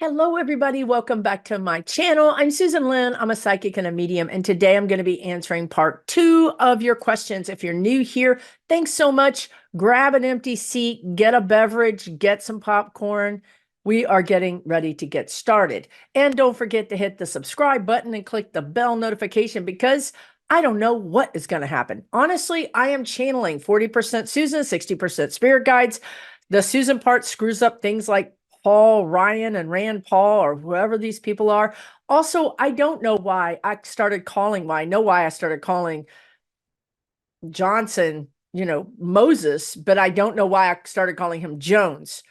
Hello, everybody. Welcome back to my channel. I'm Susan Lynn. I'm a psychic and a medium, and today I'm going to be answering part 2 of your questions. If you're new here, thanks so much. Grab an empty seat, get a beverage, get some popcorn. We are getting ready to get started. And don't forget to hit the subscribe button and click the bell notification because I don't know what is going to happen. Honestly, I am channeling 40% Susan, 60% spirit guides. The Susan part screws up things like Paul Ryan and Rand Paul or whoever these people are. Also, I don't know why I started calling, well, I know why I started calling Johnson, Moses, but I don't know why I started calling him Jones.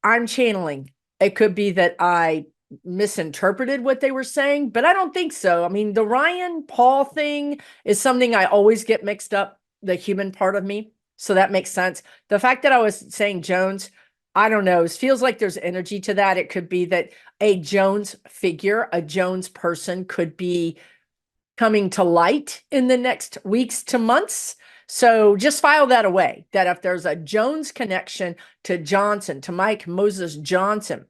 I'm channeling. It could be that I misinterpreted what they were saying, but I don't think so. I mean, the Ryan Paul thing is something I always get mixed up, the human part of me. So that makes sense. The fact that I was saying Jones, I don't know. It feels like there's energy to that. It could be that a Jones figure, a Jones person could be coming to light in the next weeks to months. So just file that away, that if there's a Jones connection to Johnson, to Mike Moses Johnson,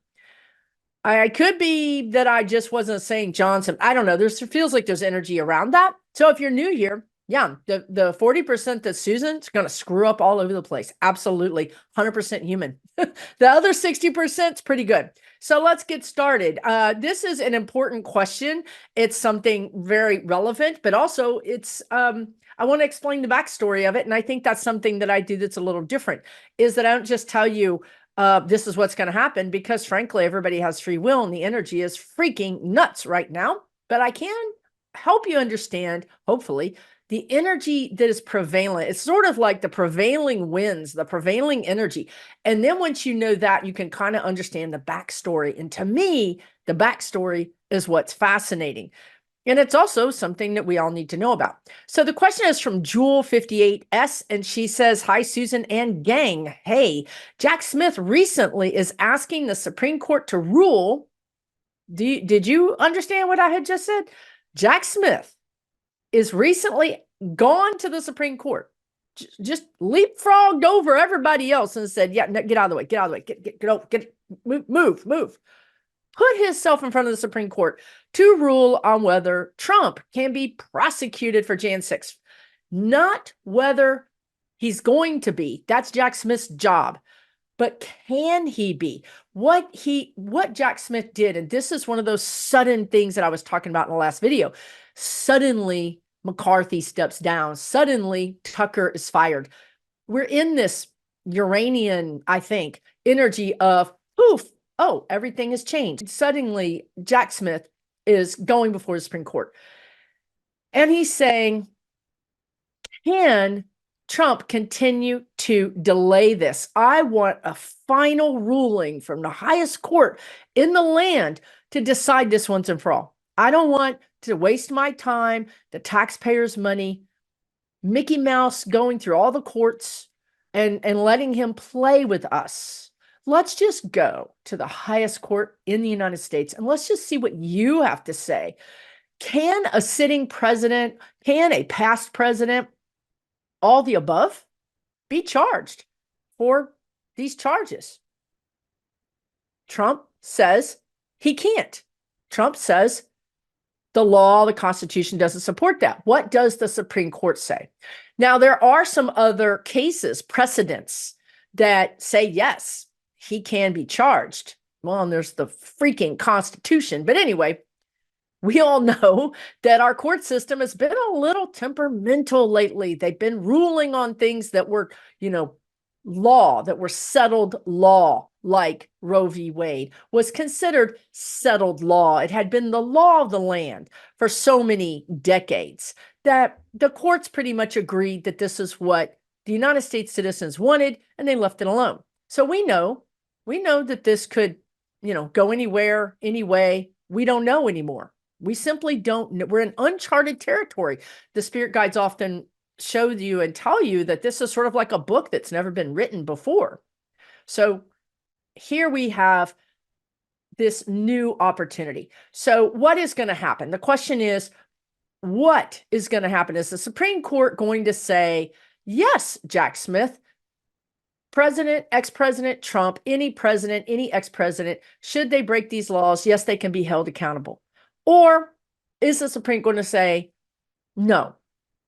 I could be that I just wasn't saying Johnson. I don't know. There feels like there's energy around that. So if you're new here, yeah, the 40% that Susan's going to screw up all over the place. Absolutely. 100% human. The other 60% is pretty good. So let's get started. This is an important question. It's something very relevant, but also I want to explain the backstory of it. And I think that's something that I do that's a little different, is that I don't just tell you, this is what's going to happen, because frankly, everybody has free will and the energy is freaking nuts right now. But I can help you understand, hopefully, the energy that is prevalent. It's sort of like the prevailing winds, the prevailing energy. And then once you know that, you can kind of understand the backstory. And to me, the backstory is what's fascinating. And it's also something that we all need to know about. So the question is from Jewel58S, and she says, "Hi, Susan and gang. Hey, Jack Smith recently is asking the Supreme Court to rule." Did you understand what I had just said? Jack Smith is recently gone to the Supreme Court, just leapfrogged over everybody else and said, "Yeah, get out of the way, get out of the way, get, move. Put himself in front of the Supreme Court to rule on whether Trump can be prosecuted for Jan 6th. Not whether he's going to be. That's Jack Smith's job. But can he be? What Jack Smith did, and this is one of those sudden things that I was talking about in the last video. Suddenly, McCarthy steps down. Suddenly, Tucker is fired. We're in this Uranian, I think, energy of poof, oh, everything has changed. Suddenly, Jack Smith is going before the Supreme Court. And he's saying, can Trump continue to delay this? I want a final ruling from the highest court in the land to decide this once and for all. I don't want to waste my time, the taxpayers' money, Mickey Mouse going through all the courts and letting him play with us. Let's just go to the highest court in the United States and let's just see what you have to say. Can a sitting president, can a past president, all the above, be charged for these charges? Trump says he can't. Trump says the law, the Constitution doesn't support that. What does the Supreme Court say? Now, there are some other cases, precedents, that say, yes, he can be charged. Well, and there's the freaking Constitution. But anyway, we all know that our court system has been a little temperamental lately. They've been ruling on things that were, law, that were settled law, like Roe v. Wade was considered settled law. It had been the law of the land for so many decades that the courts pretty much agreed that this is what the United States citizens wanted, and they left it alone. So we know that this could, go anywhere, anyway. We don't know anymore. We simply don't know. We're in uncharted territory. The spirit guides often show you and tell you that this is sort of like a book that's never been written before. So here we have this new opportunity. So what is going to happen? The question is, what is going to happen? Is the Supreme Court going to say, yes, Jack Smith, President, ex-president Trump, any president, any ex-president, should they break these laws, yes, they can be held accountable. Or is the Supreme Court going to say, no,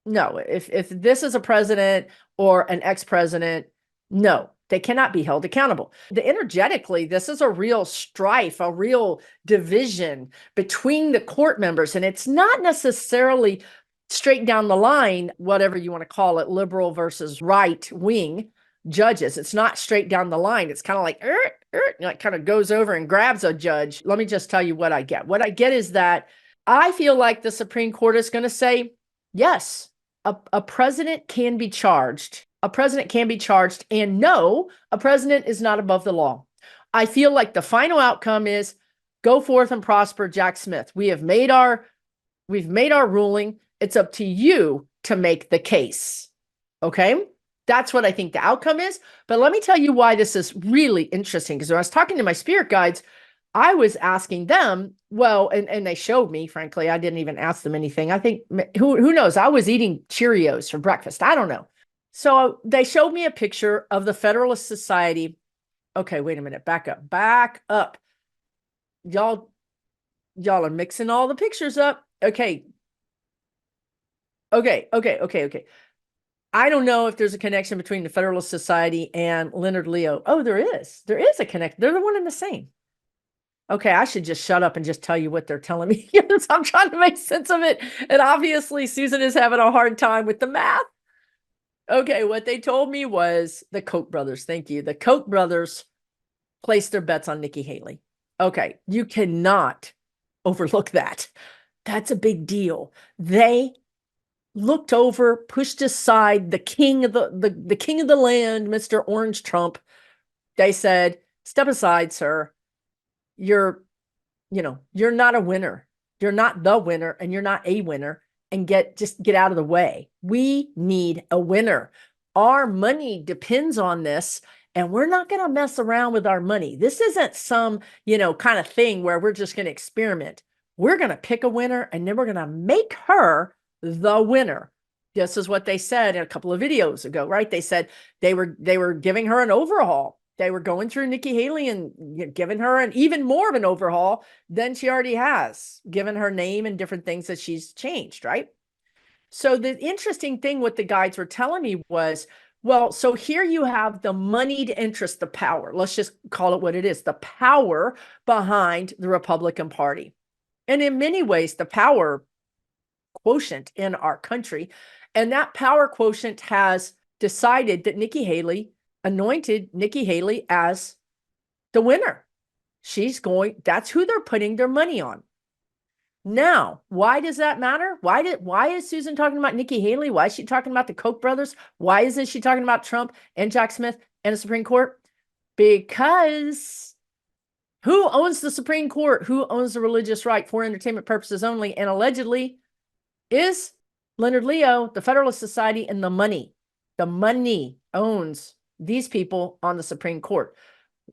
no, if this is a president or an ex-president, no, they cannot be held accountable. Energetically, this is a real strife, a real division between the court members. And it's not necessarily straight down the line, whatever you want to call it, liberal versus right wing judges. It's not straight down the line. It's kind of like, it kind of goes over and grabs a judge. Let me just tell you what I get. What I get is that I feel like the Supreme Court is going to say, yes, a president can be charged. A president can be charged. And no, a president is not above the law. I feel like the final outcome is go forth and prosper, Jack Smith. We've made our ruling. It's up to you to make the case. Okay? That's what I think the outcome is. But let me tell you why this is really interesting. Because when I was talking to my spirit guides, I was asking them, well, and they showed me, frankly, I didn't even ask them anything. I think, who knows? I was eating Cheerios for breakfast. I don't know. So they showed me a picture of the Federalist Society. Okay, wait a minute. Back up. Y'all are mixing all the pictures up. Okay. I don't know if there's a connection between the Federalist Society and Leonard Leo. Oh, there is. There is a connection. They're the one and the same. Okay, I should just shut up and just tell you what they're telling me. Yes, I'm trying to make sense of it. And obviously, Susan is having a hard time with the math. Okay, what they told me was the Koch brothers. Thank you. The Koch brothers placed their bets on Nikki Haley. Okay, you cannot overlook that. That's a big deal. They looked over, pushed aside the king of the king of the land, Mr. Orange Trump. They said, "Step aside, sir. You're not a winner. You're not the winner, and you're not a winner. And just get out of the way. We need a winner. Our money depends on this, and we're not going to mess around with our money. This isn't some, kind of thing where we're just going to experiment. We're going to pick a winner, and then we're going to make her the winner." This is what they said in a couple of videos ago, right? They said they were giving her an overhaul. They were going through Nikki Haley and giving her an even more of an overhaul than she already has, given her name and different things that she's changed, right? So the interesting thing what the guides were telling me was, well, so here you have the moneyed interest, the power. Let's just call it what it is, the power behind the Republican Party. And in many ways, the power quotient in our country. And that power quotient has decided that anointed Nikki Haley as the winner. That's who they're putting their money on. Now, why does that matter? Why is Susan talking about Nikki Haley? Why is she talking about the Koch brothers? Why isn't she talking about Trump and Jack Smith and the Supreme Court? Because who owns the Supreme Court? Who owns the religious right for entertainment purposes only? And allegedly is Leonard Leo, the Federalist Society, and the money. The money owns these people on the Supreme Court.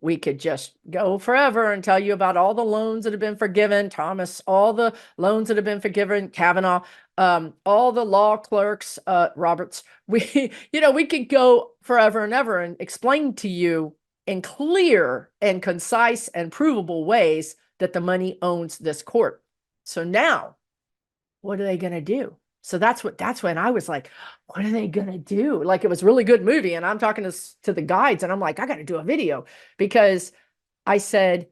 We could just go forever and tell you about all the loans that have been forgiven, Thomas, all the loans that have been forgiven, Kavanaugh, all the law clerks, Roberts. We could go forever and ever and explain to you in clear and concise and provable ways that the money owns this court. So now, what are they going to do? So that's when I was like, what are they going to do? Like, it was a really good movie. And I'm talking to the guides and I'm like, I got to do a video, because I said,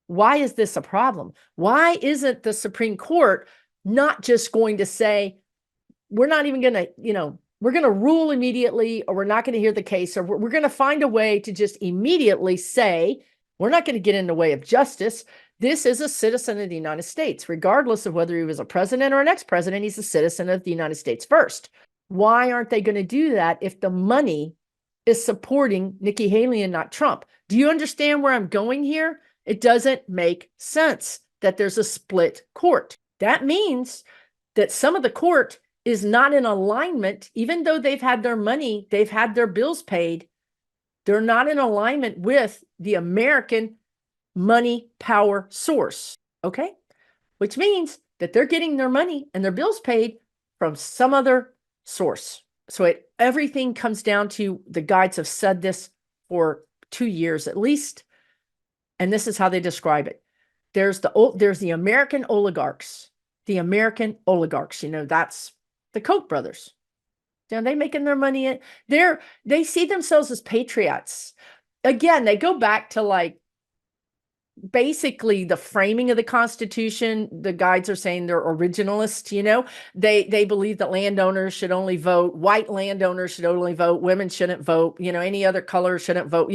why is this a problem? Why isn't the Supreme Court not just going to say, we're not even going to, we're going to rule immediately, or we're not going to hear the case, or we're going to find a way to just immediately say, we're not going to get in the way of justice. This is a citizen of the United States, regardless of whether he was a president or an ex-president. He's a citizen of the United States first. Why aren't they going to do that if the money is supporting Nikki Haley and not Trump? Do you understand where I'm going here? It doesn't make sense that there's a split court. That means that some of the court is not in alignment, even though they've had their money, they've had their bills paid. They're not in alignment with the American money power source, okay? Which means that they're getting their money and their bills paid from some other source. So everything comes down to, the guides have said this for 2 years at least. And this is how they describe it. There's the American oligarchs. The American oligarchs, that's the Koch brothers. Are they making their money? They see themselves as patriots. Again, they go back to like basically the framing of the Constitution. The guides are saying they're originalists. They believe that landowners should only vote, white landowners should only vote, women shouldn't vote, any other color shouldn't vote.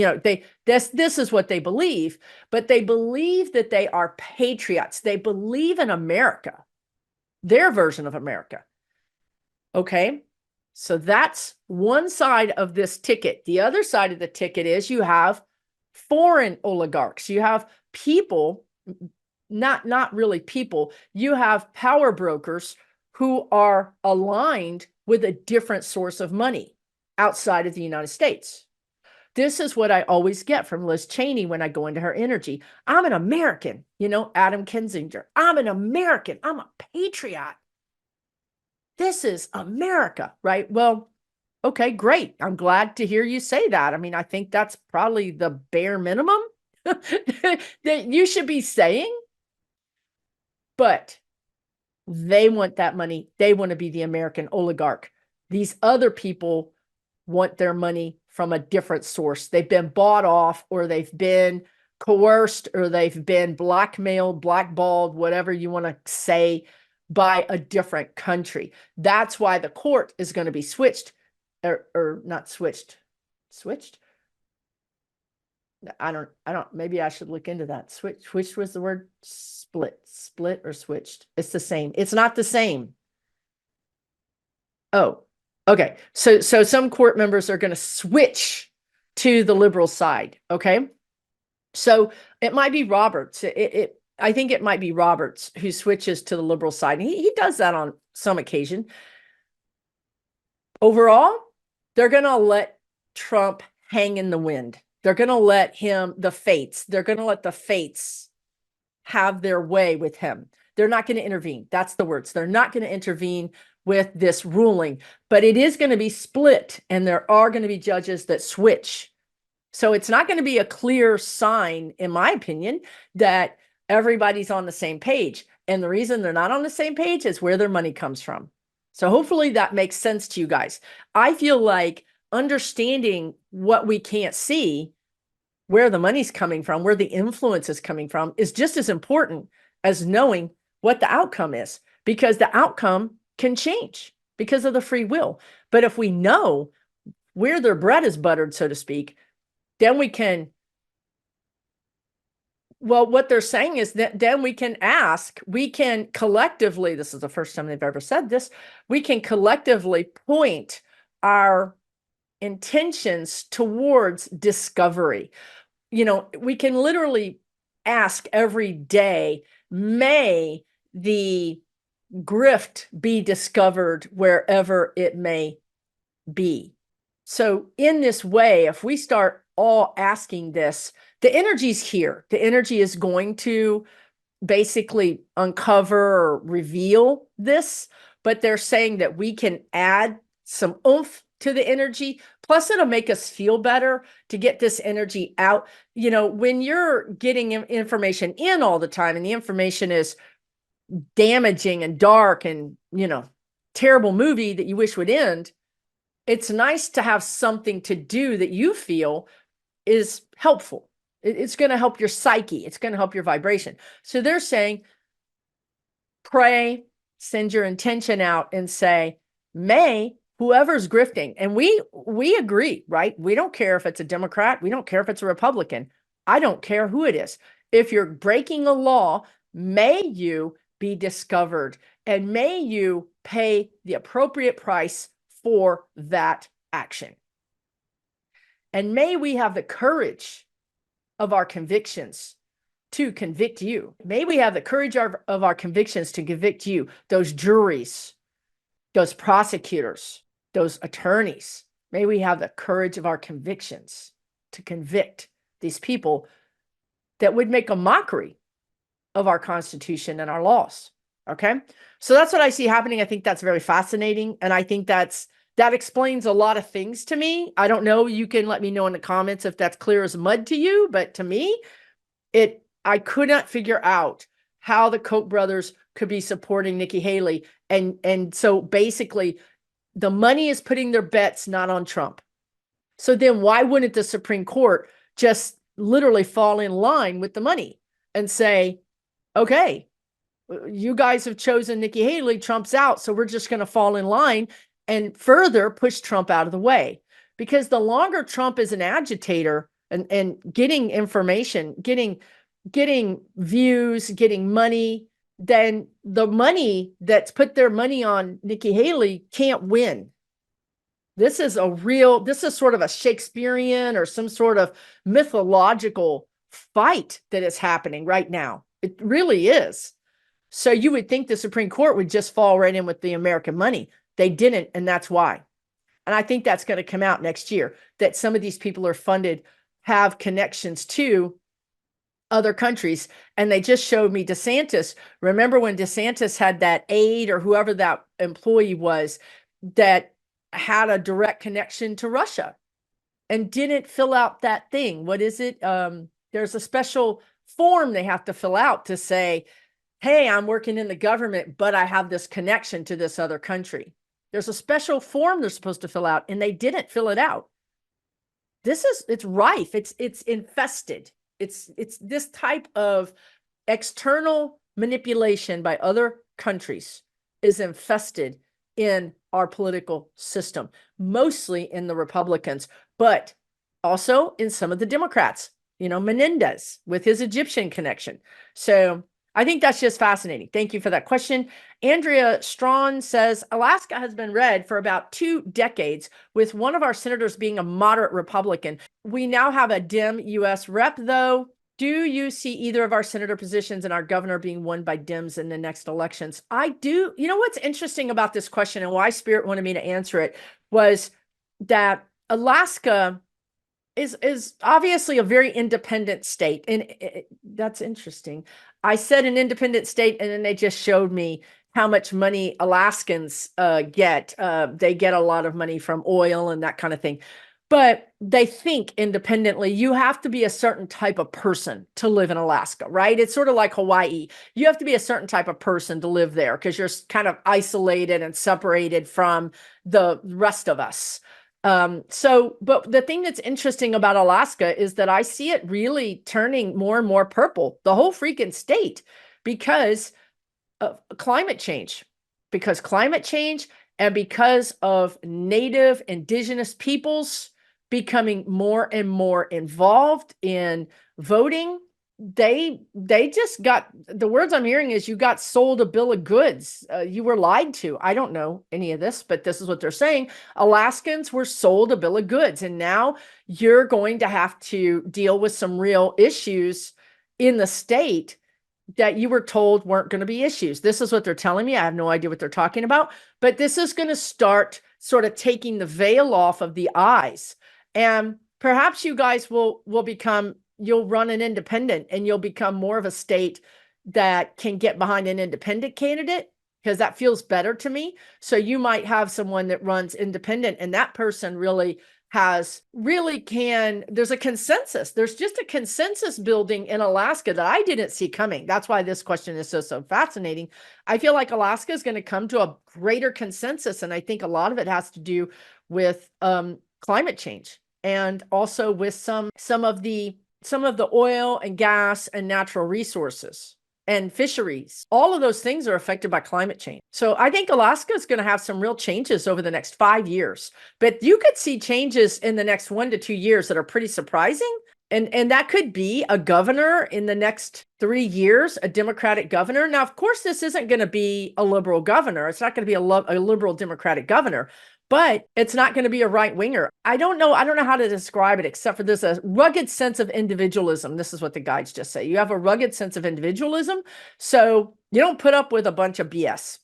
This is what they believe, but they believe that they are patriots. They believe in America, their version of America. Okay. So that's one side of this ticket. The other side of the ticket is you have foreign oligarchs. You have people, not really people. You have power brokers who are aligned with a different source of money outside of the United States. This is what I always get from Liz Cheney when I go into her energy. I'm an American, Adam Kinzinger. I'm an American. I'm a patriot. This is America, right? Well, okay, great. I'm glad to hear you say that. I mean, I think that's probably the bare minimum that you should be saying. But they want that money. They want to be the American oligarch. These other people want their money from a different source. They've been bought off, or they've been coerced, or they've been blackmailed, blackballed, whatever you want to say, by a different country. That's why the court is going to be switched, or not switched. I don't, maybe I should look into that. Switched was the word. Split or switched. It's the same. It's not the same. Oh, okay. So some court members are going to switch to the liberal side. Okay. So it might be Roberts. I think it might be Roberts who switches to the liberal side. And he does that on some occasion. Overall, they're going to let Trump hang in the wind. They're going to let the fates have their way with him. They're not going to intervene. That's the words. They're not going to intervene with this ruling, but it is going to be split, and there are going to be judges that switch. So it's not going to be a clear sign, in my opinion, that everybody's on the same page. And the reason they're not on the same page is where their money comes from. So hopefully that makes sense to you guys. I feel like understanding what we can't see, where the money's coming from, where the influence is coming from, is just as important as knowing what the outcome is, because the outcome can change because of the free will. But if we know where their bread is buttered, so to speak, then we can, well, what they're saying is that then we can collectively, this is the first time they've ever said this, we can collectively point our intentions towards discovery. We can literally ask every day, may the grift be discovered wherever it may be. So in this way, if we start all asking this, the energy's here. The energy is going to basically uncover or reveal this, but they're saying that we can add some oomph to the energy. Plus, it'll make us feel better to get this energy out. When you're getting information in all the time, and the information is damaging and dark and, terrible movie that you wish would end, it's nice to have something to do that you feel is helpful. It's going to help your psyche. It's going to help your vibration. So they're saying, pray, send your intention out and say, may whoever's grifting, and we agree, right? We don't care if it's a Democrat. We don't care if it's a Republican. I don't care who it is. If you're breaking a law, may you be discovered, and may you pay the appropriate price for that action. And may we have the courage of our convictions to convict you. May we have the courage of our convictions to convict you, those juries, those prosecutors, those attorneys. May we have the courage of our convictions to convict these people that would make a mockery of our Constitution and our laws. Okay. So that's what I see happening. I think that's very fascinating. And I think that's that explains a lot of things to me. I don't know. You can let me know in the comments if that's clear as mud to you, but to me, I could not figure out how the Koch brothers could be supporting Nikki Haley. And so basically the money is putting their bets not on Trump. So then why wouldn't the Supreme Court just literally fall in line with the money and say, okay, you guys have chosen Nikki Haley, Trump's out, so we're just going to fall in line and further push Trump out of the way. Because the longer Trump is an agitator and getting information, getting views, getting money, then the money that's put their money on Nikki Haley can't win. This is sort of a Shakespearean or some sort of mythological fight that is happening right now. It really is. So you would think the Supreme Court would just fall right in with the American money. They didn't, and that's why. And I think that's going to come out next year, that some of these people are funded, have connections to other countries. And they just showed me DeSantis. Remember when DeSantis had that aide or whoever that employee was that had a direct connection to Russia and didn't fill out that thing? What is it? There's a special form they have to fill out to say, hey, I'm working in the government, but I have this connection to this other country. There's a special form they're supposed to fill out, and they didn't fill it out. It's rife. It's infested. It's this type of external manipulation by other countries is infested in our political system, mostly in the Republicans, but also in some of the Democrats. Menendez with his Egyptian connection. So I think that's just fascinating. Thank you for that question. Andrea Strawn says, Alaska has been red for about 2 decades, with one of our senators being a moderate Republican. We now have a Dem U.S. rep, though. Do you see either of our senator positions and our governor being won by Dems in the next elections? I do. You know what's interesting about this question and why Spirit wanted me to answer it was that Alaska is obviously a very independent state. And that's interesting. I said an independent state, and then they just showed me how much money Alaskans get. They get a lot of money from oil and that kind of thing. But they think independently. You have to be a certain type of person to live in Alaska, right? It's sort of like Hawaii. You have to be a certain type of person to live there because you're kind of isolated and separated from the rest of us. But the thing that's interesting about Alaska is that I see it really turning more and more purple, the whole freaking state, because of climate change, and because of native indigenous peoples becoming more and more involved in voting. They just got, the words I'm hearing is you got sold a bill of goods. You were lied to. I don't know any of this, but this is what they're saying. Alaskans were sold a bill of goods, and now you're going to have to deal with some real issues in the state that you were told weren't going to be issues. This is what they're telling me. I have no idea what they're talking about, but this is going to start sort of taking the veil off of the eyes. And perhaps you guys will become, you'll run an independent and you'll become more of a state that can get behind an independent candidate, because that feels better to me. So you might have someone that runs independent, and that person there's a consensus. There's just a consensus building in Alaska that I didn't see coming. That's why this question is so fascinating. I feel like Alaska is going to come to a greater consensus. And I think a lot of it has to do with climate change, and also with some of the oil and gas and natural resources and fisheries. All of those things are affected by climate change. So I think Alaska is going to have some real changes over the next 5 years, but you could see changes in the next 1 to 2 years that are pretty surprising. And that could be a governor in the next 3 years, a Democratic governor. Now, of course, this isn't going to be a liberal governor. It's not going to be a liberal Democratic governor, but it's not going to be a right winger. I don't know how to describe it, except for there's a rugged sense of individualism. This is what the guides just say. You have a rugged sense of individualism. So you don't put up with a bunch of BS.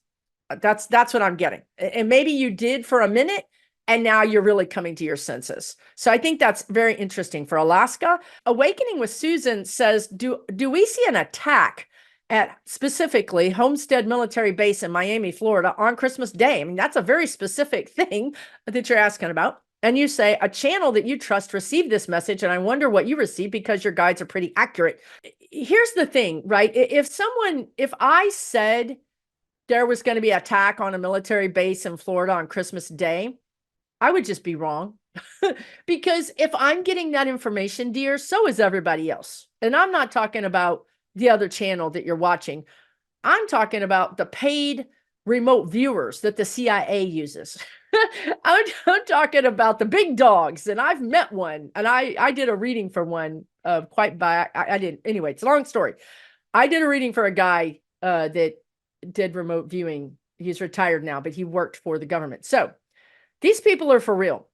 That's what I'm getting. And maybe you did for a minute, and now you're really coming to your senses. So I think that's very interesting for Alaska. Awakening with Susan says, do we see an attack at specifically Homestead Military Base in Miami, Florida on Christmas Day. I mean, that's a very specific thing that you're asking about. And you say, a channel that you trust received this message, and I wonder what you received because your guides are pretty accurate. Here's the thing, right? If I said there was going to be an attack on a military base in Florida on Christmas Day, I would just be wrong. Because if I'm getting that information, dear, so is everybody else. And I'm not talking about the other channel that you're watching. I'm talking about the paid remote viewers that the CIA uses. I'm talking about the big dogs, and I've met one, and I did a reading for one quite by I didn't anyway. It's a long story. I did a reading for a guy that did remote viewing. He's retired now, but he worked for the government. So these people are for real.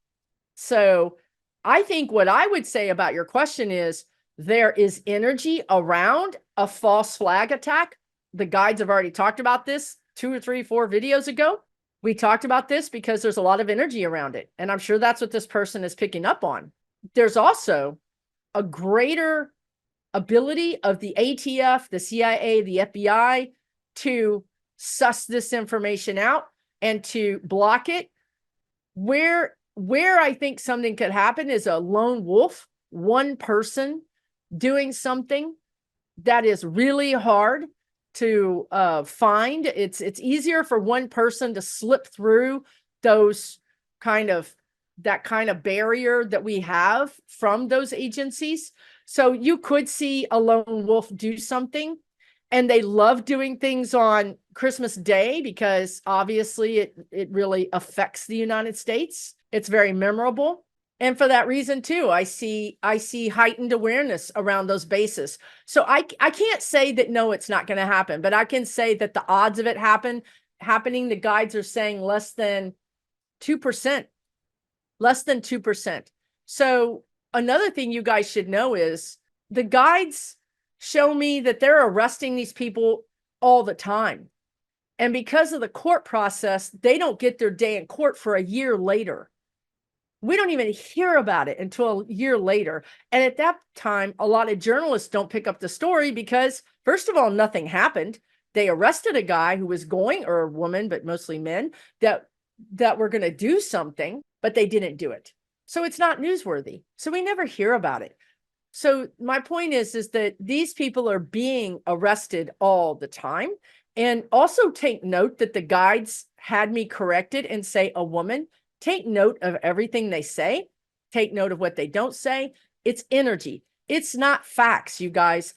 So I think what I would say about your question is there is energy around a false flag attack. The guides have already talked about this 2 or 3, 4 videos ago. We talked about this because there's a lot of energy around it. And I'm sure that's what this person is picking up on. There's also a greater ability of the ATF, the CIA, the FBI to suss this information out and to block it. Where I think something could happen is a lone wolf, one person doing something that is really hard to find. It's easier for one person to slip through those that kind of barrier that we have from those agencies. So you could see a lone wolf do something, and they love doing things on Christmas Day because obviously it really affects the United States. It's very memorable. And for that reason too, I see heightened awareness around those bases. So I can't say that no, it's not going to happen, but I can say that the odds of it happening, the guides are saying less than 2%. Less than 2%. So another thing you guys should know is the guides show me that they're arresting these people all the time. And because of the court process, they don't get their day in court for a year later. We don't even hear about it until a year later. And at that time, a lot of journalists don't pick up the story because, first of all, nothing happened. They arrested a guy who was going, or a woman, but mostly men, that were going to do something, but they didn't do it. So it's not newsworthy. So we never hear about it. So my point is that these people are being arrested all the time. And also take note that the guides had me corrected and say a woman. Take note of everything they say. Take note of what they don't say. It's energy. It's not facts, you guys.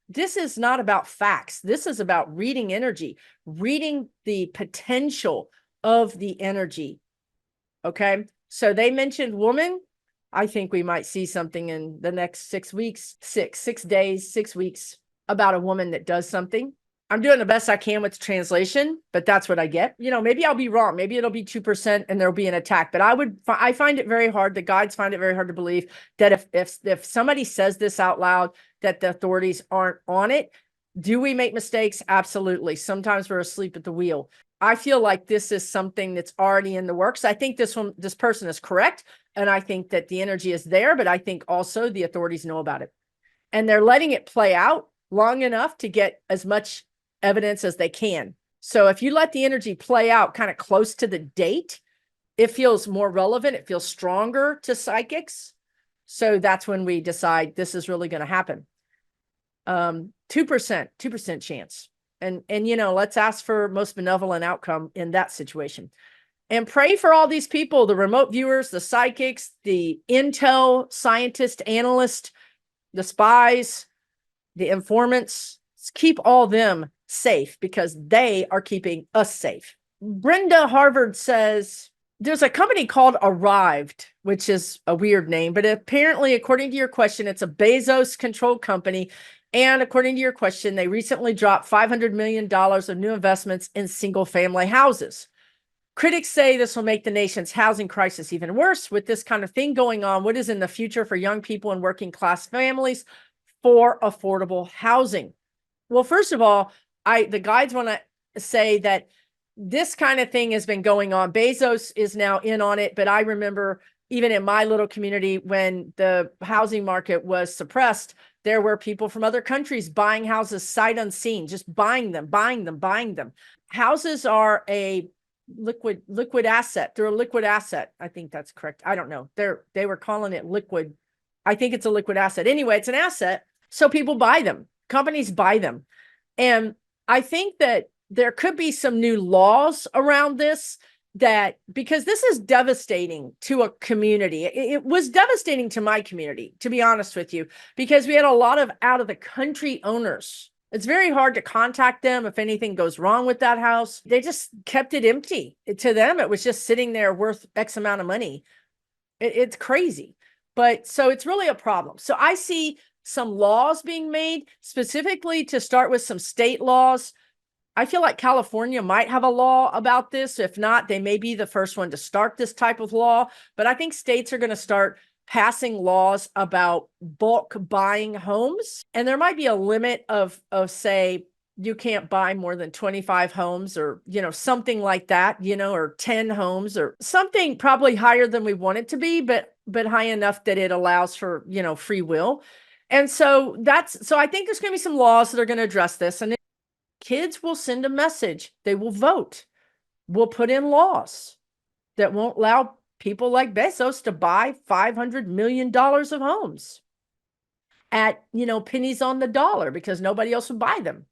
This is not about facts. This is about reading energy, reading the potential of the energy. Okay. So they mentioned woman. I think we might see something in the next 6 weeks, 6 days, 6 weeks about a woman that does something. I'm doing the best I can with the translation, but that's what I get. Maybe I'll be wrong. Maybe it'll be 2% and there'll be an attack, but I find it very hard. The guides find it very hard to believe that if somebody says this out loud, that the authorities aren't on it. Do we make mistakes? Absolutely. Sometimes we're asleep at the wheel. I feel like this is something that's already in the works. I think this person is correct. And I think that the energy is there, but I think also the authorities know about it. And they're letting it play out long enough to get as much evidence as they can. So if you let the energy play out kind of close to the date, it feels more relevant. It feels stronger to psychics. So that's when we decide this is really going to happen. 2% chance. And let's ask for most benevolent outcome in that situation. And pray for all these people, the remote viewers, the psychics, the intel scientists, analysts, the spies, the informants. Keep all them safe because they are keeping us safe. Brenda Harvard says, there's a company called Arrived, which is a weird name, but apparently, according to your question, it's a Bezos-controlled company. And according to your question, they recently dropped $500 million of new investments in single-family houses. Critics say this will make the nation's housing crisis even worse. With this kind of thing going on, what is in the future for young people and working-class families for affordable housing? Well, first of all, the guides want to say that this kind of thing has been going on. Bezos is now in on it, but I remember even in my little community when the housing market was suppressed, There were people from other countries buying houses sight unseen, just buying them, buying them, buying them. Houses are a liquid asset. They're a liquid asset. I think that's correct. I don't know. They were calling it liquid. I think it's a liquid asset. Anyway, it's an asset. So people buy them. Companies buy them. And I think that there could be some new laws around this, that because this is devastating to a community. It was devastating to my community, to be honest with you, because we had a lot of out of the country owners. It's very hard to contact them if anything goes wrong with that house. They just kept it empty. To them, it was just sitting there worth X amount of money. It's crazy. But so it's really a problem. So I see some laws being made specifically to start with some state laws. I feel like California might have a law about this. If not, they may be the first one to start this type of law. But I think states are going to start passing laws about bulk buying homes. And there might be a limit of say, you can't buy more than 25 homes, or, something like that, or 10 homes, or something probably higher than we want it to be, but high enough that it allows for, free will. And so I think there's going to be some laws that are going to address this. And kids will send a message. They will vote. We'll put in laws that won't allow people like Bezos to buy $500 million of homes at, pennies on the dollar because nobody else would buy them.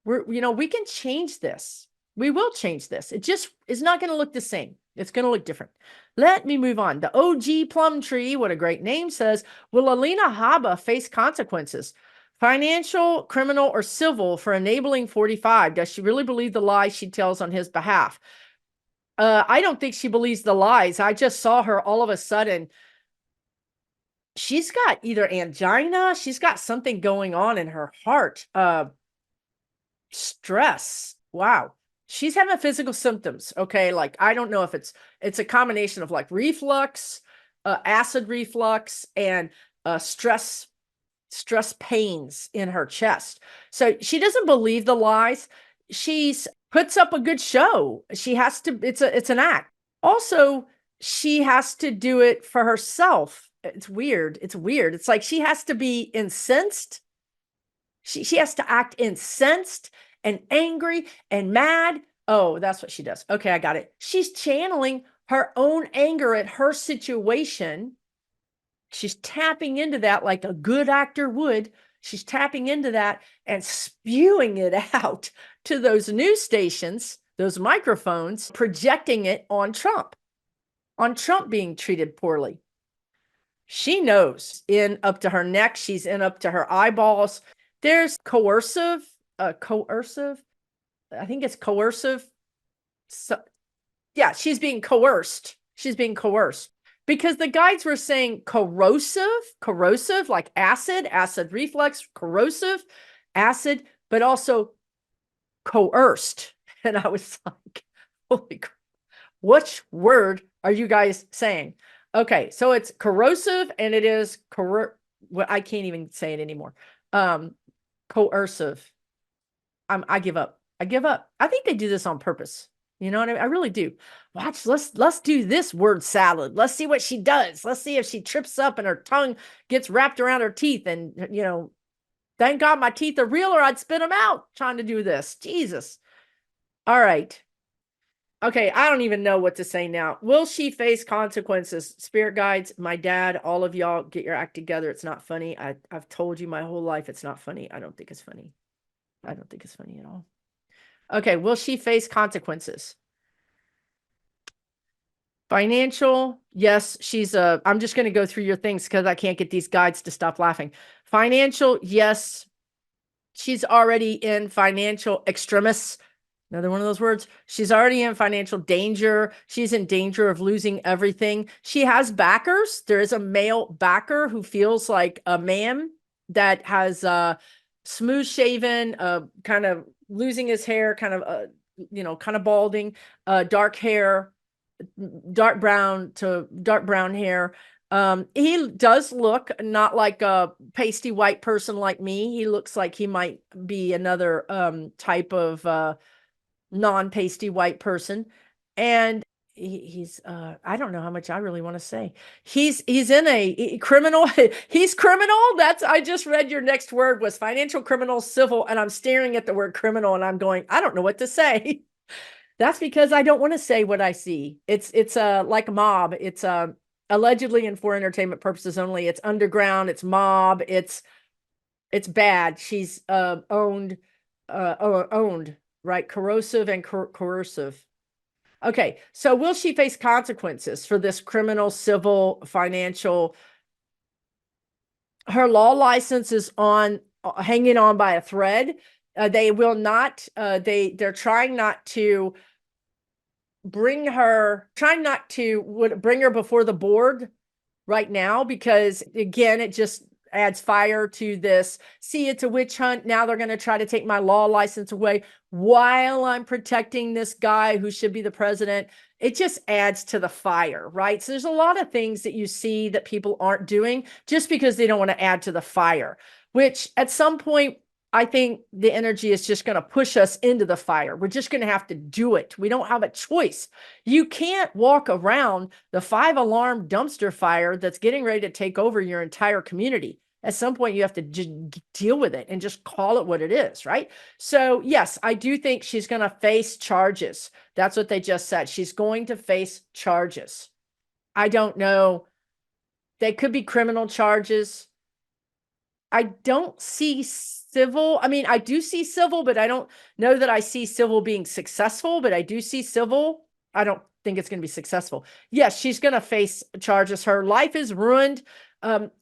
We can change this. We will change this. It just is not going to look the same. It's going to look different. Let me move on. The OG Plum Tree, what a great name, says, will Alina Habba face consequences? Financial, criminal, or civil for enabling 45? Does she really believe the lies she tells on his behalf? I don't think she believes the lies. I just saw her all of a sudden. She's got either angina, she's got something going on in her heart. Stress. Wow. She's having physical symptoms. Okay. Like, I don't know if it's a combination of like reflux, acid reflux, and stress pains in her chest. So she doesn't believe the lies. She's puts up a good show. She has to, it's an act. Also, she has to do it for herself. It's weird. It's like she has to be incensed. She has to act incensed and angry and mad. Oh, that's what she does. Okay, I got it. She's channeling her own anger at her situation. She's tapping into that like a good actor would. She's tapping into that and spewing it out to those news stations, those microphones, projecting it on Trump being treated poorly. She knows, in up to her neck. She's in up to her eyeballs. There's coercive. I think it's coercive. So, yeah, she's being coerced. Because the guides were saying corrosive, like acid reflux, corrosive, acid, but also coerced. And I was like, holy crap, which word are you guys saying? Okay, so it's corrosive and it is well, I can't even say it anymore. Coercive. I give up. I think they do this on purpose. You know what I mean? I really do. Watch, let's do this word salad. Let's see what she does. Let's see if she trips up and her tongue gets wrapped around her teeth. And, thank God my teeth are real or I'd spit them out trying to do this. Jesus. All right. Okay, I don't even know what to say now. Will she face consequences? Spirit guides, my dad, all of y'all, get your act together. It's not funny. I've told you my whole life it's not funny. I don't think it's funny. At all. Okay, will she face consequences? Financial, yes, I'm just going to go through your things because I can't get these guides to stop laughing. Financial, yes, she's already in financial extremis. Another one of those words. She's already in financial danger. She's in danger of losing everything. She has backers. There is a male backer who feels like a man that has smooth shaven, kind of losing his hair, kind of balding, dark hair, dark brown hair. He does look not like a pasty white person like me. He looks like he might be another type of non-pasty white person. And he's I don't know how much I really want to say. He's in a criminal. He's criminal. That's, I just read your next word was financial criminal, civil, and I'm staring at the word criminal and I'm going, I don't know what to say. That's because I don't want to say what I see. It's like mob. It's allegedly and for entertainment purposes only. It's underground. It's mob. It's bad. She's owned, right? Corrosive and coercive. Okay, so will she face consequences for this criminal, civil, financial? Her law license is on, hanging on by a thread. They will not. They're trying not to bring her, bring her before the board right now, because again, it just adds fire to this. See, it's a witch hunt. Now they're going to try to take my law license away while I'm protecting this guy who should be the president. It just adds to the fire, right? So there's a lot of things that you see that people aren't doing just because they don't want to add to the fire, which at some point, I think the energy is just going to push us into the fire. We're just going to have to do it. We don't have a choice. You can't walk around the 5-alarm dumpster fire that's getting ready to take over your entire community. At some point, you have to just deal with it and just call it what it is, right? So yes, I do think she's going to face charges. That's what they just said. She's going to face charges. I don't know. They could be criminal charges. I don't see civil. I mean, I do see civil, but I don't know that I see civil being successful, but I do see civil. I don't think it's going to be successful. Yes, she's going to face charges. Her life is ruined.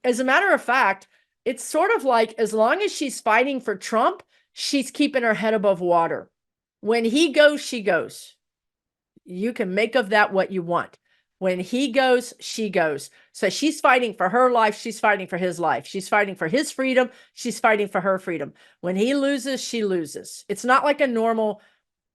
As a matter of fact, it's sort of like, as long as she's fighting for Trump, she's keeping her head above water. When he goes, she goes. You can make of that what you want. When he goes, she goes. So she's fighting for her life. She's fighting for his life. She's fighting for his freedom. She's fighting for her freedom. When he loses, she loses. It's not like a normal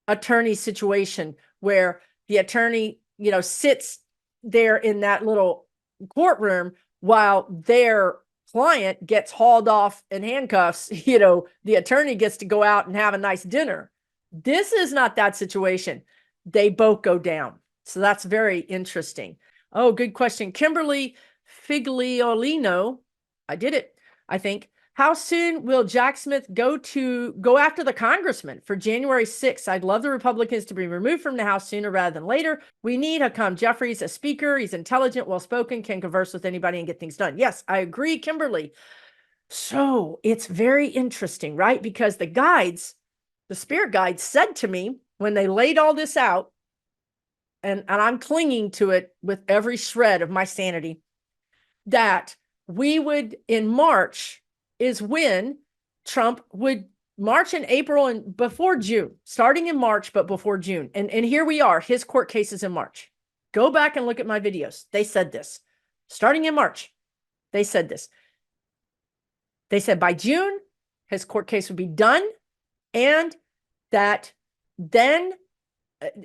attorney situation where the attorney, sits there in that little courtroom while their client gets hauled off in handcuffs. The attorney gets to go out and have a nice dinner. This is not that situation. They both go down. So that's very interesting. Oh, good question. Kimberly Figliolino. I did it, I think. How soon will Jack Smith go after the congressman for January 6th? I'd love the Republicans to be removed from the House sooner rather than later. We need Hakeem Jeffries, a speaker. He's intelligent, well-spoken, can converse with anybody and get things done. Yes, I agree, Kimberly. So it's very interesting, right? Because the spirit guides said to me when they laid all this out, and I'm clinging to it with every shred of my sanity, that we would, in March, is when Trump would March and April and before June, starting in March, but before June. And here we are, his court cases in March. Go back and look at my videos. They said this. Starting in March, they said this. They said by June, his court case would be done, and that then,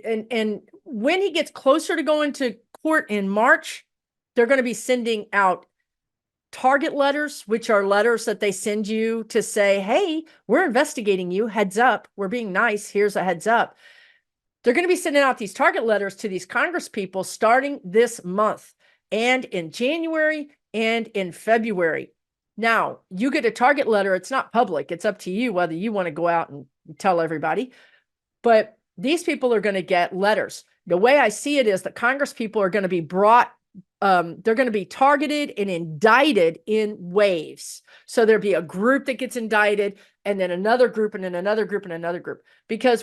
and when he gets closer to going to court in March, they're going to be sending out target letters, which are letters that they send you to say, hey, we're investigating you. Heads up. We're being nice. Here's a heads up. They're going to be sending out these target letters to these Congress people starting this month, and in January and in February. Now, you get a target letter. It's not public. It's up to you whether you want to go out and tell everybody. But these people are going to get letters. The way I see it is that Congress people are going to be brought, they're going to be targeted and indicted in waves. So there'll be a group that gets indicted, and then another group, and then another group, and another group. Because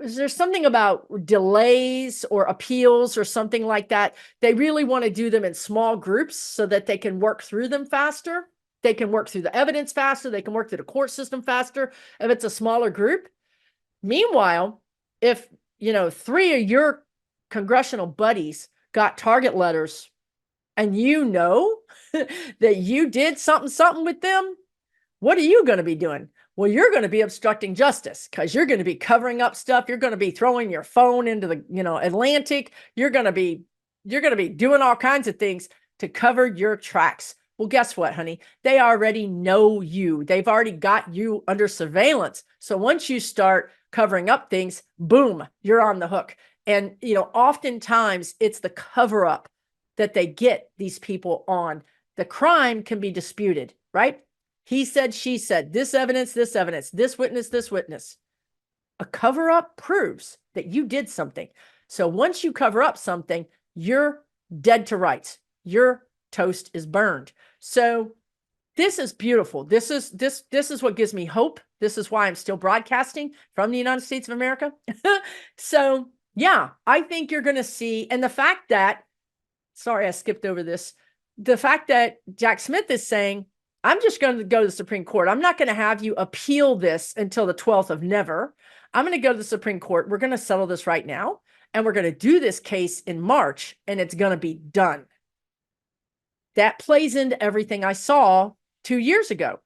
there's something about delays or appeals or something like that. They really want to do them in small groups so that they can work through them faster. They can work through the evidence faster. They can work through the court system faster if it's a smaller group. Meanwhile, if, 3 of your congressional buddies got target letters and that you did something with them, what are you going to be doing? Well, you're going to be obstructing justice because you're going to be covering up stuff. You're going to be throwing your phone into the, Atlantic. You're going to be doing all kinds of things to cover your tracks. Well, guess what, honey? They already know you. They've already got you under surveillance. So once you start covering up things, boom, you're on the hook. And, oftentimes it's the cover up that they get these people on. The crime can be disputed, right? He said, she said, this evidence, this witness. A cover up proves that you did something. So once you cover up something, you're dead to rights. Your toast is burned. So this is beautiful. This is what gives me hope. This is why I'm still broadcasting from the United States of America. So yeah, I think you're going to see, and the fact that, sorry, I skipped over this. The fact that Jack Smith is saying, I'm just going to go to the Supreme Court. I'm not going to have you appeal this until the 12th of never. I'm going to go to the Supreme Court. We're going to settle this right now. And we're going to do this case in March, and it's going to be done. That plays into everything I saw 2 years ago.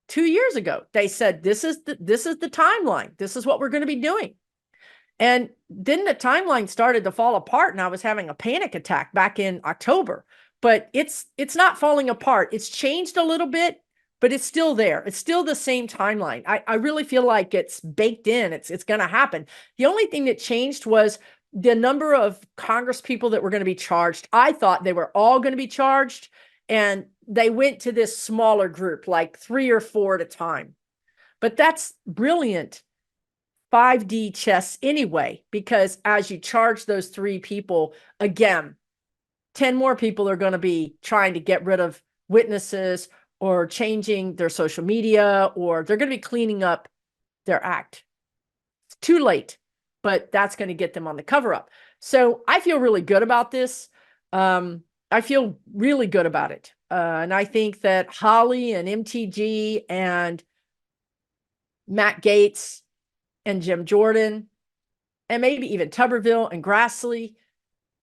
2 years ago, they said, this is the timeline. This is what we're going to be doing. And then the timeline started to fall apart, and I was having a panic attack back in October. But it's not falling apart. It's changed a little bit, but it's still there. It's still the same timeline. I really feel like it's baked in. It's going to happen. The only thing that changed was the number of Congress people that were going to be charged. I thought they were all going to be charged, and they went to this smaller group, like 3 or 4 at a time. But that's brilliant 5D chess anyway, because as you charge those 3 people, again, 10 more people are going to be trying to get rid of witnesses or changing their social media, or they're going to be cleaning up their act. It's too late, but that's going to get them on the cover up. So I feel really good about this. I feel really good about it. And I think that Holly and MTG and Matt Gaetz and Jim Jordan and maybe even Tuberville and Grassley,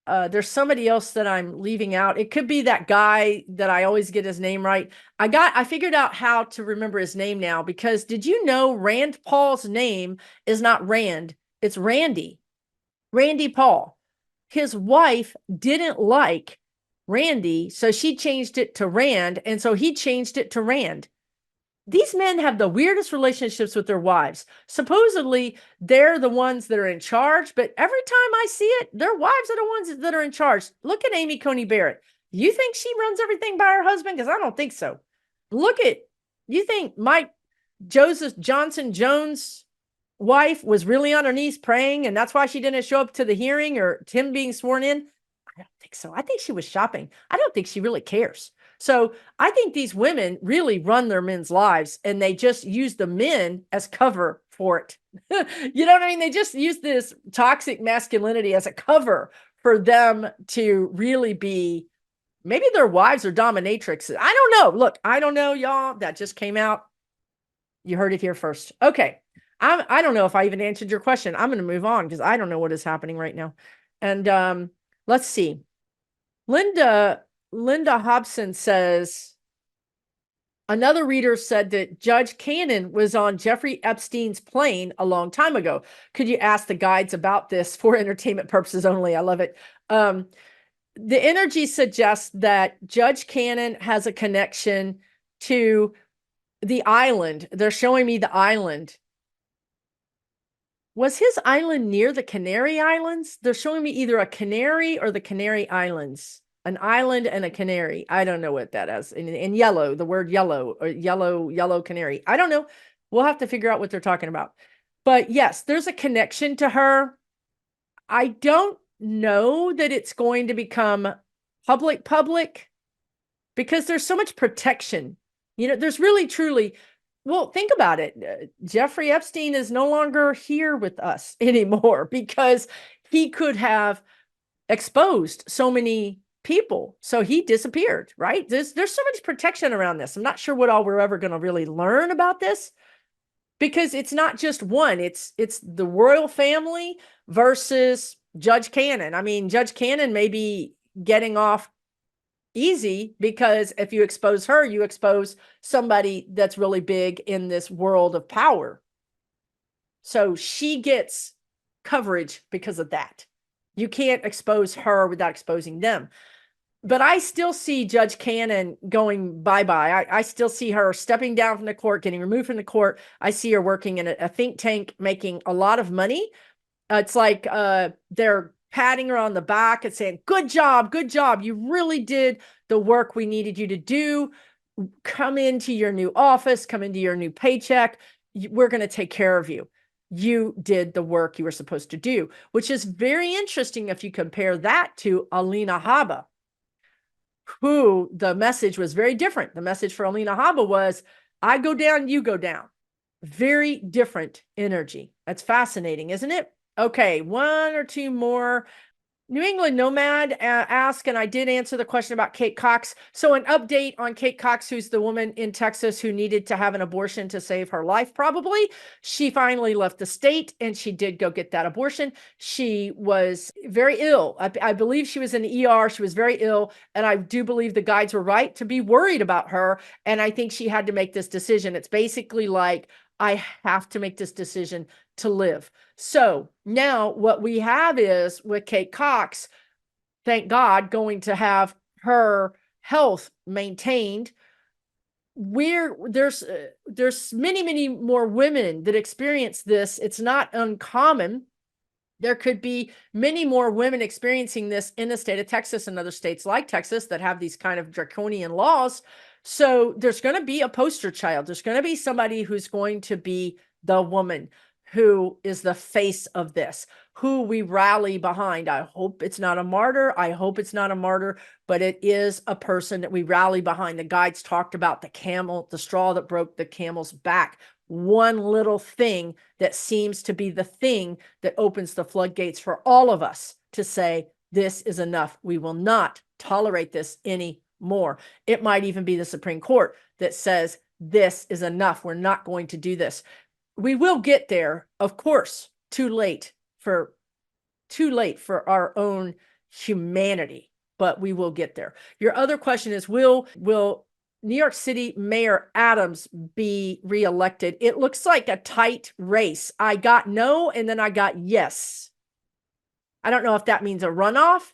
there's somebody else that I'm leaving out. It could be that guy that I always get his name right. I figured out how to remember his name now, because did you know Rand Paul's name is not Rand, it's Randy. Randy Paul. His wife didn't like Randy, so she changed it to Rand, and so he changed it to Rand. These men have the weirdest relationships with their wives. Supposedly, they're the ones that are in charge, but every time I see it, their wives are the ones that are in charge. Look at Amy Coney Barrett. You think she runs everything by her husband? Because I don't think so. You think Mike Joseph Johnson Jones' wife was really on her knees praying, and that's why she didn't show up to the hearing or him being sworn in? I don't think so. I think she was shopping. I don't think she really cares. So I think these women really run their men's lives, and they just use the men as cover for it. You know what I mean? They just use this toxic masculinity as a cover for them to really be, maybe their wives are dominatrixes. I don't know. Look, I don't know, y'all. That just came out. You heard it here first. Okay. I don't know if I even answered your question. I'm going to move on because I don't know what is happening right now. And let's see. Linda Hobson says, another reader said that Judge Cannon was on Jeffrey Epstein's plane a long time ago. Could you ask the guides about this for entertainment purposes only? I love it. The energy suggests that Judge Cannon has a connection to the island. They're showing me the island. Was his island near the Canary Islands? They're showing me either a canary or the Canary Islands. An island and a canary. I don't know what that is. In yellow, the word yellow, or yellow canary. I don't know. We'll have to figure out what they're talking about. But yes, there's a connection to her. I don't know that it's going to become public, because there's so much protection. There's really, truly, well, think about it. Jeffrey Epstein is no longer here with us anymore because he could have exposed so many people. So he disappeared, right? There's so much protection around this. I'm not sure what all we're ever going to really learn about this, because it's not just one. It's the royal family versus Judge Cannon. I mean, Judge Cannon may be getting off easy because if you expose her, you expose somebody that's really big in this world of power. So she gets coverage because of that. You can't expose her without exposing them. But I still see Judge Cannon going bye-bye. I still see her stepping down from the court, getting removed from the court. I see her working in a think tank, making a lot of money. It's like they're patting her on the back and saying, good job, good job. You really did the work we needed you to do. Come into your new office, come into your new paycheck. We're going to take care of you. You did the work you were supposed to do, which is very interesting if you compare that to Alina Habba, who the message was very different. The message for Alina Habba was, I go down, you go down. Very different energy. That's fascinating, isn't it? Okay, one or two more. New England Nomad asked, and I did answer the question about Kate Cox. So an update on Kate Cox, who's the woman in Texas who needed to have an abortion to save her life, probably. She finally left the state and she did go get that abortion. She was very ill. I believe she was in the ER. She was very ill. And I do believe the guides were right to be worried about her. And I think she had to make this decision. It's basically like, I have to make this decision to live. So now what we have is with Kate Cox, thank God, going to have her health maintained. There's many more women that experience this. It's not uncommon. There could be many more women experiencing this in the state of Texas and other states like Texas that have these kind of draconian laws. So there's going to be a poster child. There's going to be somebody who's going to be the woman who is the face of this, who we rally behind. I hope it's not a martyr. I hope it's not a martyr, but it is a person that we rally behind. The guides talked about the straw that broke the camel's back. One little thing that seems to be the thing that opens the floodgates for all of us to say, this is enough. We will not tolerate this anymore. It might even be the Supreme Court that says, this is enough. We're not going to do this. We will get there, of course, too late for our own humanity, but we will get there. Your other question is, will New York City Mayor Adams be reelected? It looks like a tight race. I got no, and then I got yes. I don't know if that means a runoff.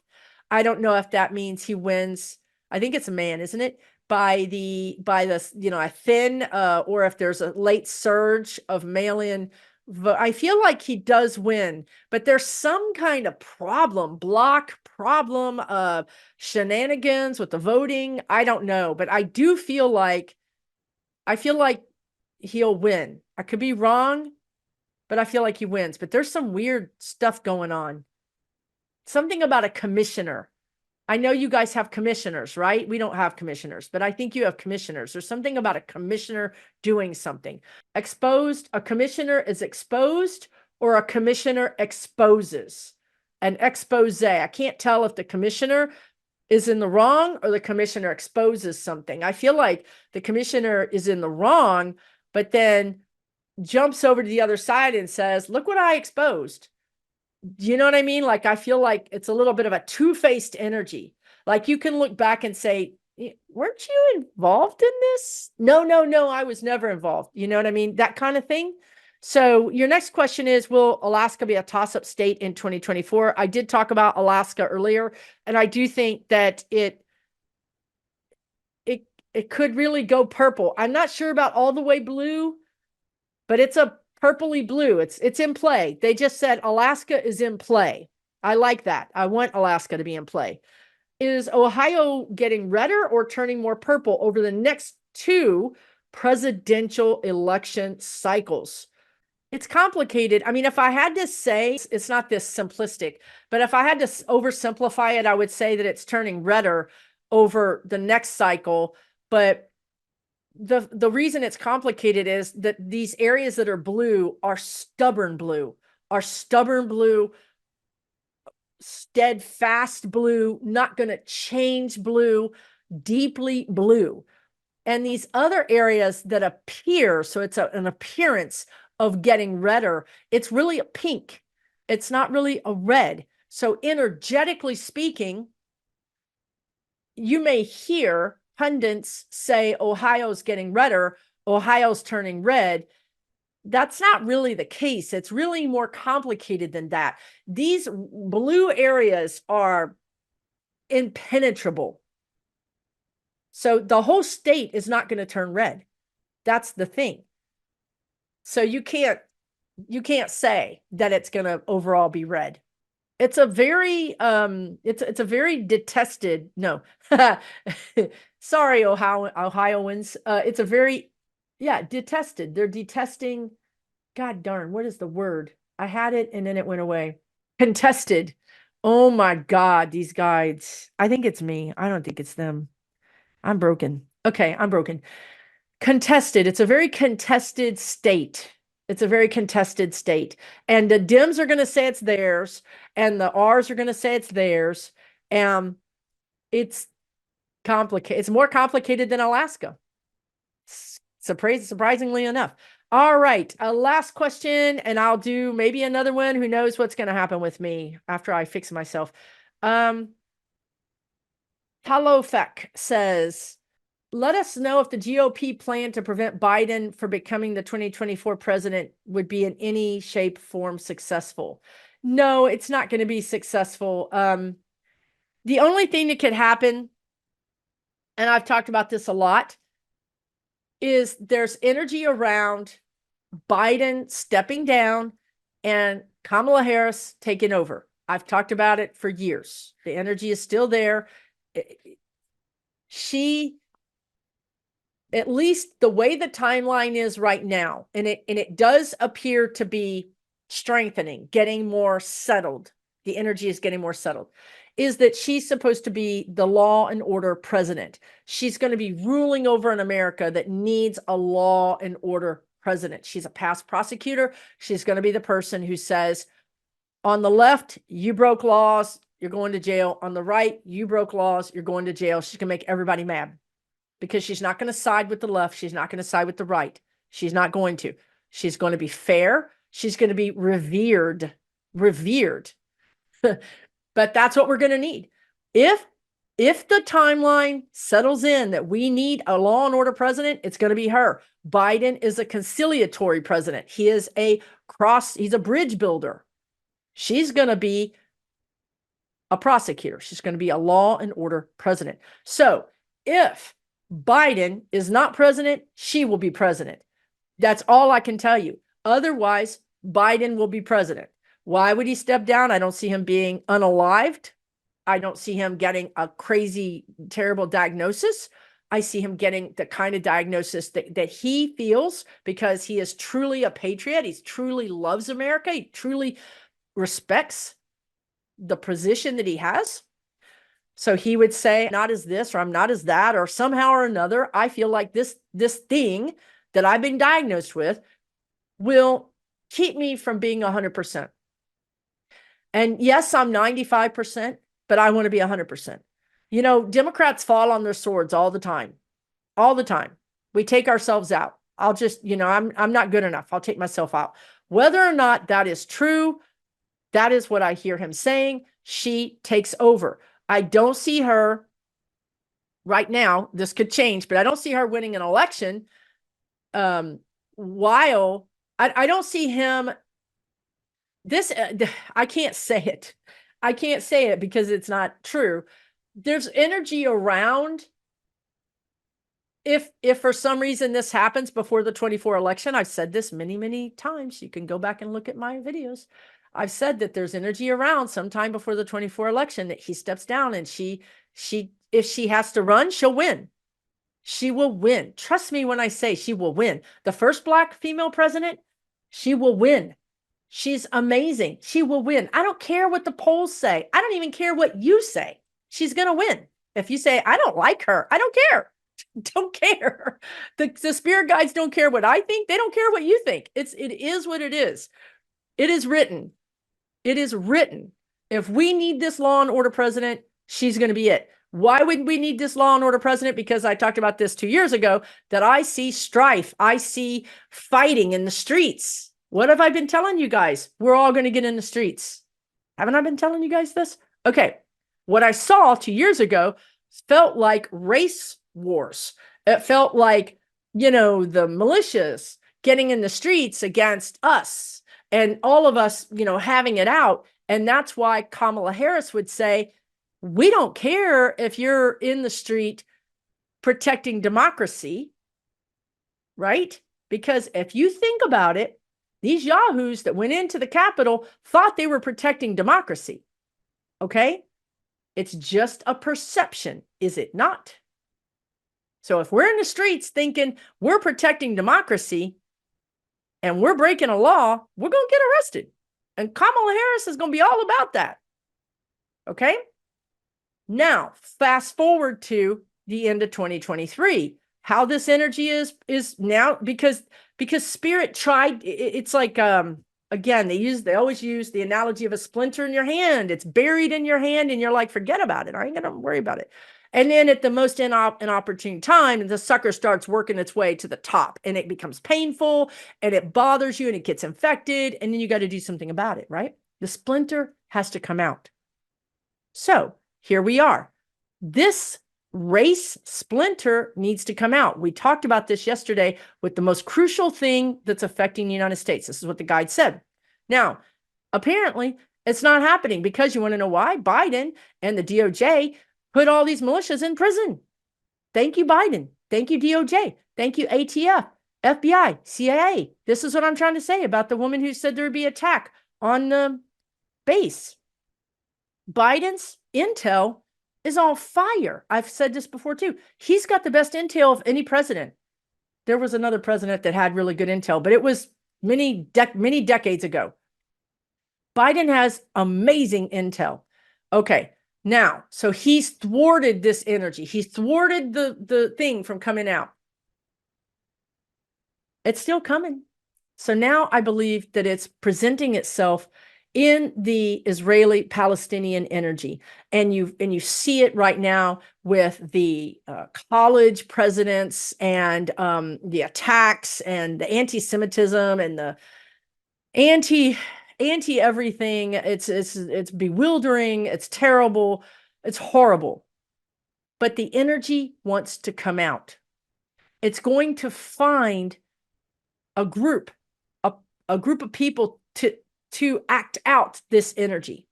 I don't know if that means he wins. I think it's a man, isn't it? By the a thin, or if there's a late surge of mail-in vote. I feel like he does win, but there's some kind of block problem of shenanigans with the voting. I don't know, but I feel like he'll win. I could be wrong, but I feel like he wins. But there's some weird stuff going on. Something about a commissioner. I know you guys have commissioners, right? We don't have commissioners, but I think you have commissioners. There's something about a commissioner doing something. Exposed, a commissioner is exposed, or a commissioner exposes. An expose. I can't tell if the commissioner is in the wrong or the commissioner exposes something. I feel like the commissioner is in the wrong, but then jumps over to the other side and says, look what I exposed. You know what I mean? Like, I feel like it's a little bit of a two-faced energy. Like, you can look back and say, weren't you involved in this? No, I was never involved. You know what I mean? That kind of thing. So your next question is, will Alaska be a toss-up state in 2024? I did talk about Alaska earlier, and I do think that it could really go purple. I'm not sure about all the way blue, but it's a purpley blue. It's in play. They just said Alaska is in play. I like that. I want Alaska to be in play. Is Ohio getting redder or turning more purple over the next two presidential election cycles? It's complicated. I mean, if I had to say, it's not this simplistic, but if I had to oversimplify it, I would say that it's turning redder over the next cycle. But the reason it's complicated is that these areas that are blue are stubborn blue, steadfast blue, not going to change blue, deeply blue. And these other areas that appear, so it's an appearance of getting redder, it's really a pink. It's not really a red. So energetically speaking, you may hear pundits say Ohio's getting redder, Ohio's turning red. That's not really the case. It's really more complicated than that. These blue areas are impenetrable. So the whole state is not going to turn red. That's the thing. So you can't say that it's going to overall be red. It's a very it's a very detested, no. Sorry, Ohioans. It's a very, yeah, detested. They're detesting, God darn, what is the word? I had it and then it went away. Contested. Oh my God, these guides. I think it's me. I don't think it's them. I'm broken. Okay, I'm broken. Contested. It's a very contested state. It's a very contested state. And the Dems are going to say it's theirs, and the R's are going to say it's theirs. And it's complicated. It's more complicated than Alaska. Surprisingly enough. All right, a last question, and I'll do maybe another one. Who knows what's going to happen with me after I fix myself. Halofek says, let us know if the GOP plan to prevent Biden from becoming the 2024 president would be in any shape, form successful. No, it's not going to be successful. The only thing that could happen, and I've talked about this a lot, is there's energy around Biden stepping down and Kamala Harris taking over. I've talked about it for years. The energy is still there. She, at least the way the timeline is right now, and it does appear to be strengthening, getting more settled. The energy is getting more settled, is that she's supposed to be the law and order president. She's going to be ruling over an America that needs a law and order president. She's a past prosecutor. She's going to be the person who says, on the left, you broke laws, you're going to jail. On the right, you broke laws, you're going to jail. She's going to make everybody mad because she's not going to side with the left. She's not going to side with the right. She's not going to. She's going to be fair. She's going to be revered. But that's what we're going to need. If the timeline settles in that we need a law and order president, it's going to be her. Biden is a conciliatory president. He is he's a bridge builder. She's going to be a prosecutor. She's going to be a law and order president. So if Biden is not president, she will be president. That's all I can tell you. Otherwise, Biden will be president. Why would he step down? I don't see him being unalived. I don't see him getting a crazy, terrible diagnosis. I see him getting the kind of diagnosis that he feels, because he is truly a patriot. He truly loves America. He truly respects the position that he has. So he would say, not as this, or I'm not as that, or somehow or another, I feel like this thing that I've been diagnosed with will keep me from being 100%. And yes, I'm 95%, but I want to be 100%. You know, Democrats fall on their swords all the time. All the time. We take ourselves out. I'll just, I'm not good enough. I'll take myself out. Whether or not that is true, that is what I hear him saying. She takes over. I don't see her right now. This could change, but I don't see her winning an election. While I don't see him. This I can't say it. I can't say it because it's not true. There's energy around. If for some reason this happens before the 24 election, I've said this many, many times. You can go back and look at my videos. I've said that there's energy around sometime before the 24 election that he steps down, and she if she has to run, she'll win. She will win. Trust me when I say she will win. The first Black female president, she will win. She's amazing. She will win. I don't care what the polls say. I don't even care what you say. She's going to win. If you say, I don't like her, I don't care. Don't care. The spirit guides don't care what I think. They don't care what you think. It is what it is. It is written. It is written. If we need this law and order president, she's going to be it. Why would we need this law and order president? Because I talked about this 2 years ago, that I see strife. I see fighting in the streets. What have I been telling you guys? We're all going to get in the streets. Haven't I been telling you guys this? Okay. What I saw 2 years ago felt like race wars. It felt like, the militias getting in the streets against us and all of us, having it out. And that's why Kamala Harris would say, we don't care if you're in the street protecting democracy, right? Because if you think about it, these yahoos that went into the Capitol thought they were protecting democracy. Okay? It's just a perception, is it not? So if we're in the streets thinking we're protecting democracy and we're breaking a law, we're going to get arrested. And Kamala Harris is going to be all about that. Okay? Now, fast forward to the end of 2023. How this energy is now, because spirit tried, it's like again, they always use the analogy of a splinter in your hand. It's buried in your hand and you're like, forget about it. I ain't gonna worry about it. And then at the most inopportune time, the sucker starts working its way to the top and it becomes painful and it bothers you and it gets infected. And then you got to do something about it, right? The splinter has to come out. So here we are. This race splinter needs to come out. We talked about this yesterday with the most crucial thing that's affecting the United States. This is what the guide said. Now, apparently, it's not happening because you want to know why? Biden and the DOJ put all these militias in prison. Thank you, Biden. Thank you, DOJ. Thank you, ATF, FBI, CIA. This is what I'm trying to say about the woman who said there would be attack on the base. Biden's intel is on fire. I've said this before too. He's got the best intel of any president. There was another president that had really good intel, but it was many decades ago. Biden has amazing intel. Okay, now, so he's thwarted this energy. He's thwarted the thing from coming out. It's still coming. So now I believe that it's presenting itself in the Israeli-Palestinian energy. And you see it right now with the college presidents and the attacks and the anti-Semitism and the anti everything. It's bewildering. It's terrible. It's horrible. But the energy wants to come out. It's going to find a group of people to act out this energy.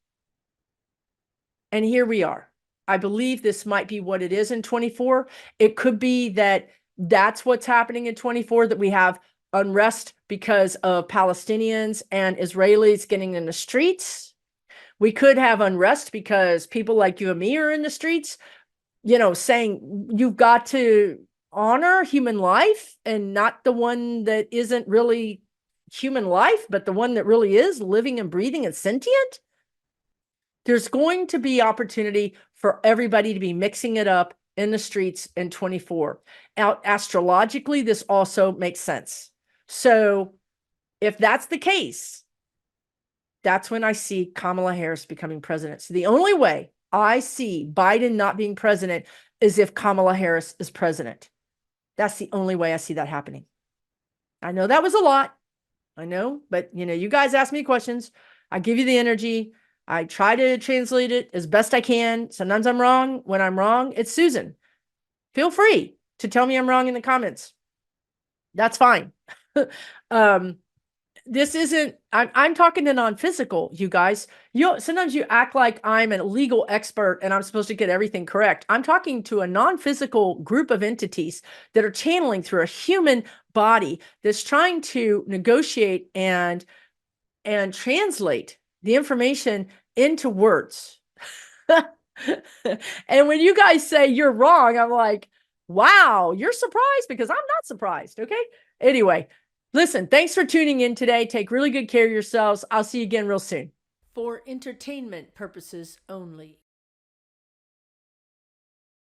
And here we are. I believe this might be what it is in 24. It could be that that's what's happening in 24, that we have unrest because of Palestinians and Israelis getting in the streets. We could have unrest because people like you and me are in the streets, saying you've got to honor human life and not the one that isn't really human life, but the one that really is living and breathing and sentient. There's going to be opportunity for everybody to be mixing it up in the streets in 24. Now, astrologically, this also makes sense. So if that's the case, that's when I see Kamala Harris becoming president. So the only way I see Biden not being president is if Kamala Harris is president. That's the only way I see that happening. I know that was a lot. I know, but you guys ask me questions. I give you the energy. I try to translate it as best I can. Sometimes I'm wrong. When I'm wrong, it's Susan. Feel free to tell me I'm wrong in the comments. That's fine. This isn't, I'm talking to non-physical, you guys. Sometimes you act like I'm a legal expert and I'm supposed to get everything correct. I'm talking to a non-physical group of entities that are channeling through a human body that's trying to negotiate and translate the information into words. And when you guys say you're wrong, I'm like, wow, you're surprised, because I'm not surprised. Okay. Anyway, listen, thanks for tuning in today. Take really good care of yourselves. I'll see you again real soon. For entertainment purposes only.